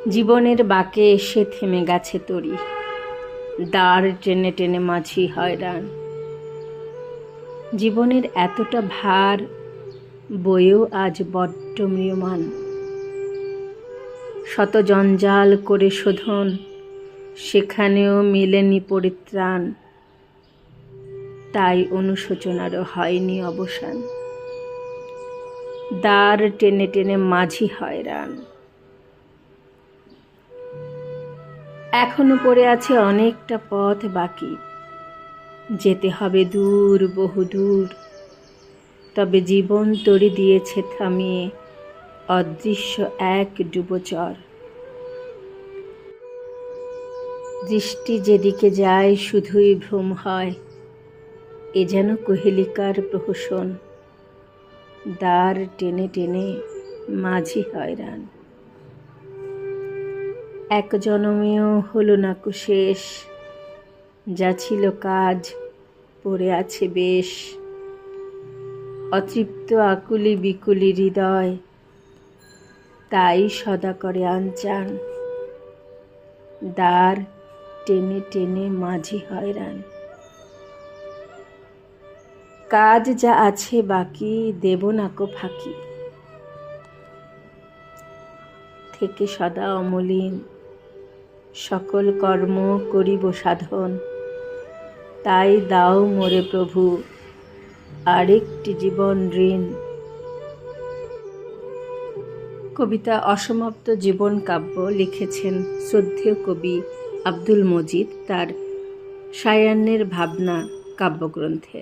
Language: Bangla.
জীবনের বাঁকে এসে থেমে গেছে তরি, দাঁড় টেনে টেনে মাঝি হয়রান। জীবনের এতটা ভার বয়েও আজ বড্ড ম্রিয়মাণ। শত জঞ্জাল করে শোধন, সেখানেও মেলেনি পরিত্রাণ। তাই অনুশোচনারও হয়নি অবসান, দাঁড় টেনে টেনে মাঝি হয়রান। এখনো পড়ে আছে অনেকটা পথ বাকি, যেতে হবে দূর বহুদূর। তবে জীবন তরি দিয়েছে থামিয়ে অদৃশ্য এক ডুবোচর। দৃষ্টি যেদিকে যায় শুধুই ভ্রম হয়, এ যেন কোহেলিকার প্রহসন। দাঁড় টেনে টেনে মাঝি হয়রান। এক জনমেও হলো না কো শেষ, যা ছিল কাজ পড়ে আছে বেশ। অতৃপ্ত আকুলি বিকুলি হৃদয়, তাই সদা করে আনচান। দাঁড় টেনে টেনে মাঝি হয়রান। কাজ যা আছে বাকি দেব না কো ফাঁকি, থেকে সদা অমলিন সকল কর্ম করিব সাধন। তাই দাও মোরে প্রভু আরেকটি জীবন ঋণ। কবিতা অসমাপ্ত জীবন কাব্য লিখেছেন শ্রদ্ধেয় কবি আব্দুল মজিদ তার সায়াহ্নের ভাবনা কাব্যগ্রন্থে।